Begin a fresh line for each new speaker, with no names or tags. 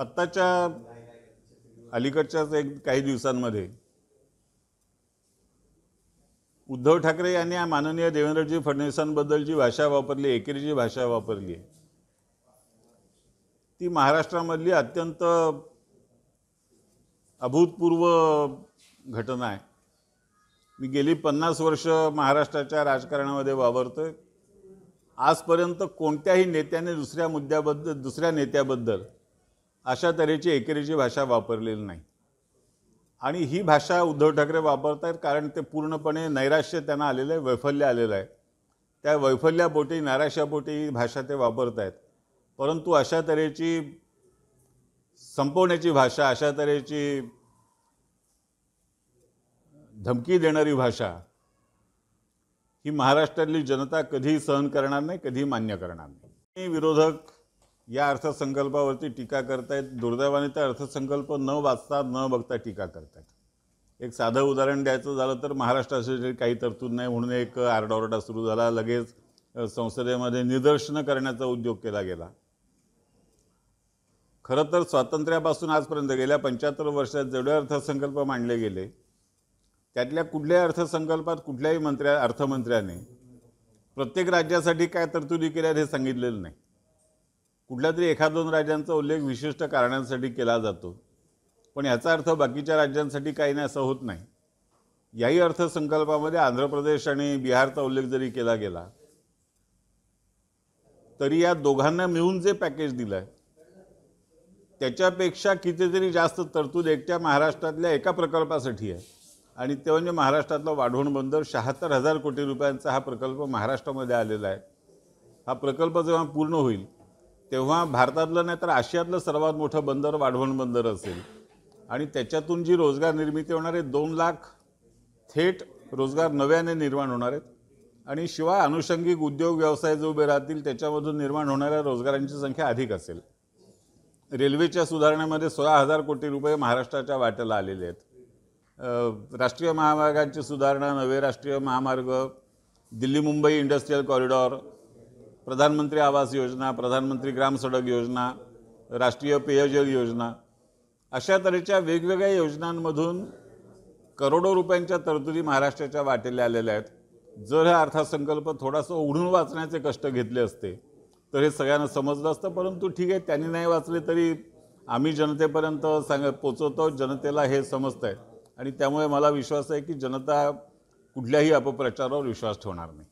आत्ताच्या अलीकडच्याच काही दिवसांमध्ये उद्धव ठाकरे यांनी माननीय देवेंद्रजी फडणवीसांबद्दल जी भाषा वापरली, एकेरीची भाषा वापरली, ती महाराष्ट्रामधली अत्यंत अभूतपूर्व घटना आहे। मी गेली 50 वर्ष महाराष्ट्राच्या राजकारणामध्ये वावरतोय। आजपर्यंत कोणत्याही नेत्याने दुसऱ्या नेत्याबद्दल अशा तऱ्हेची एकेरीची भाषा वापरलेली नाही। आणि ही भाषा उद्धव ठाकरे वापरतात कारण ते पूर्णपणे नैराश्य त्यांना आलेलं आहे, वैफल्य आलेलं आहे। त्या वैफल्यापोटी, नैराश्यापोटी ही भाषा ते वापरतात। परंतु अशा तऱ्हेची संपवण्याची भाषा, अशा तऱ्हेची धमकी देणारी भाषा ही महाराष्ट्रातली जनता कधी सहन करणार नाही, कधी मान्य करणार नाही। विरोधक या अर्थसंकल्पावरती टीका करतायत। दुर्दैवाने त्या अर्थसंकल्प न वाचता न बघता टीका करतायत। एक साधं उदाहरण द्यायचं झालं तर महाराष्ट्रासाठी काही तरतूद नाही म्हणून एक आरडाओरडा सुरू झाला। लगेच संसदेमध्ये निदर्शनं करण्याचा उद्योग केला गेला। खरं तर स्वातंत्र्यापासून आजपर्यंत गेल्या 75 वर्षात जेवढे अर्थसंकल्प मांडले गेले त्यातल्या कुठल्याही अर्थसंकल्पात कुठल्याही अर्थमंत्र्याने प्रत्येक राज्यासाठी काय तरतुदी केल्या हे सांगितलेलं नाही। कुठल्या तरी एखाद दोन राज्यांचा उल्लेख विशिष्ट कारणांसाठी केला जातो, पण याचा अर्थ बाकीच्या राज्यांसाठी काही नाही असं होत नाही। याही अर्थसंकल्पामध्ये आंध्र प्रदेश आणि बिहारचा उल्लेख जरी केला गेला तरी या दोघांना मिळून जे पॅकेज दिलंय त्याच्यापेक्षा कितीतरी जास्त तरतूद एकट्या महाराष्ट्रातल्या एका प्रकल्पासाठी आहे। आणि ते म्हणजे महाराष्ट्रातला वाढवण बंदर। 76,000 कोटी रुपयांचा हा प्रकल्प महाराष्ट्रामध्ये आलेला आहे। हा प्रकल्प जेव्हा पूर्ण होईल तेव्हा भारतातलं नाही तर आशियातलं सर्वात मोठं बंदर वाढवण बंदर असेल। आणि त्याच्यातून जी रोजगार निर्मिती होणार आहे 2 लाख थेट रोजगार नव्याने निर्माण होणार आहेत। आणि शिवाय अनुषंगिक उद्योग व्यवसाय जो उभे राहतील त्याच्यामधून निर्माण होणाऱ्या रोजगारांची संख्या अधिक असेल। रेल्वेच्या सुधारणेमध्ये 16,000 कोटी रुपये महाराष्ट्राच्या वाट्याला आलेले आहेत। राष्ट्रीय महामार्गांची सुधारणा, नवे राष्ट्रीय महामार्ग, दिल्ली मुंबई इंडस्ट्रियल कॉरिडॉर, प्रधानमंत्री आवास योजना, प्रधानमंत्री ग्राम सडक योजना, राष्ट्रीय पेयजल योजना, अशा तऱ्हेच्या वेगवेगळ्या योजनांमधून करोडो रुपयांच्या तरतुदी महाराष्ट्राच्या वाटेला आलेल्या आहेत। जर हा अर्थसंकल्प थोडासा उघडून वाचण्याचे कष्ट घेतले असते तर हे सगळ्यांना समजलं असतं। परंतु ठीक आहे, त्यांनी नाही वाचले तरी आम्ही जनतेपर्यंत पोचवतो, जनतेला हे समजतंय। आणि त्यामुळे मला विश्वास आहे की जनता कुठल्याही अपप्रचारावर विश्वास ठेवणार नाही।